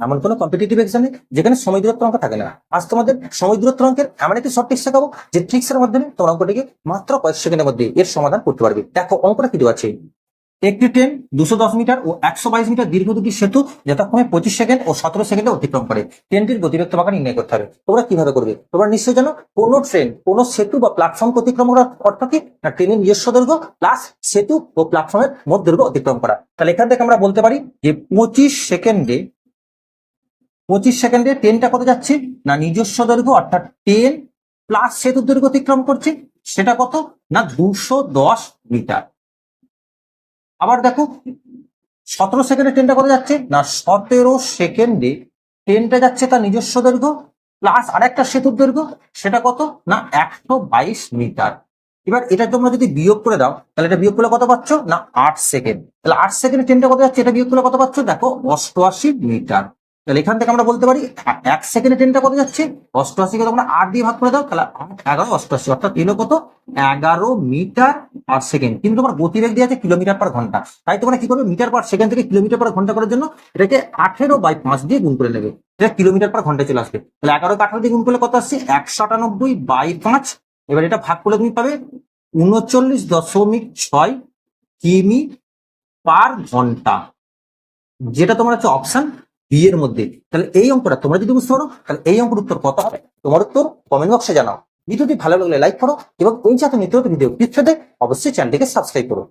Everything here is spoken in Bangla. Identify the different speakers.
Speaker 1: এমন কোনো কম্পিটিটিভ এক্সাম নেই যেখানে সময় দূরত্ব অঙ্ক থাকে না। আজ তোমাদের সময় দূরত্ব অঙ্কের এমন একটি শর্ট ট্রিক্স শেখাবো যে ট্রিক্সের মাধ্যমে তোমার অঙ্কটিকে মাত্র কয়েক সেকেন্ডের মধ্যে এর সমাধান করতে পারবে। দেখো অঙ্কটা কি দেওয়া আছে। একটি ট্রেন 210 মিটার ও 122 মিটার দীর্ঘ দুটি সেতু যথাক্রমে 25 সেকেন্ড ও 17 সেকেন্ডে অতিক্রম করে। ট্রেনটির গতিবেগ তোমাকে নির্ণয় করতে হবে। তোমরা কিভাবে করবে? তোমরা নিশ্চয়ই জানো কোন ট্রেন কোন সেতু বা প্ল্যাটফর্ম অতিক্রম করার অর্থ কি না ট্রেনের নিজস্ব দৈর্ঘ্য প্লাস সেতু ও প্ল্যাটফর্মের মধ্য দৈর্ঘ্য অতিক্রম করা। তাহলে এখান থেকে আমরা বলতে পারি যে 25 সেকেন্ডে ট্রেনটা কত যাচ্ছে না নিজস্ব দৈর্ঘ্য অর্থাৎ 10 প্লাস সেতুর দৈর্ঘ্য অতিক্রম করছে, সেটা কত না 210 মিটার। আবার দেখো 17 সেকেন্ডে ট্রেনটা কত যাচ্ছে না 17 সেকেন্ডে ট্রেনটা যাচ্ছে তার নিজস্ব দৈর্ঘ্য প্লাস আরেকটা সেতুর দৈর্ঘ্য, সেটা কত না 122 মিটার। এবার এটা তোমরা যদি বিয়োগ করে দাও তাহলে এটা বিয়োগ করলে কত পাচ্ছ না 8 সেকেন্ড। তাহলে 8 সেকেন্ডে ট্রেনটা কত যাচ্ছে এটা বিয়োগ করলে কত পাচ্ছ দেখো 88 মিটার। তাহলে এখান থেকে আমরা বলতে পারি 1 সেকেন্ডে ট্রেনটা কত যাচ্ছে 88 কে তোমরা 8 দিয়ে ভাগ করে দাও তাহলে 8 11 88 অর্থাৎ এলো কত 11 মিটার পার সেকেন্ড। কিন্তু তোমার গতিবেগ দিয়ে আছে কিলোমিটার পার ঘন্টা, তাই তোমরা কি করবে মিটার পার সেকেন্ড থেকে কিলোমিটার পার ঘন্টা করার জন্য এটাকে 18/5 দিয়ে গুণ করে নেবে, এটা কিলোমিটার পার ঘন্টায় চলে আসবে। তাহলে 11 কে 18 দিয়ে গুণ করলে কত আসছে 198/5। এবার এটা ভাগ করলে তুমি পাবে 39.6 কিমি পার ঘন্টা, যেটা তোমার হচ্ছে অপশন বি এর মধ্যে। তাহলে এই অঙ্কটা তোমরা যদি বুঝতে পারো তাহলে এই অঙ্কের উত্তর কত হবে তোমার উত্তর কমেন্ট বক্সে জানাও। ভিডিওটি ভালো লাগলে লাইক করো এবং এই জাতীয় নিত্য নতুন ভিডিও পেতে অবশ্যই চ্যানেলটিকে সাবস্ক্রাইব করো।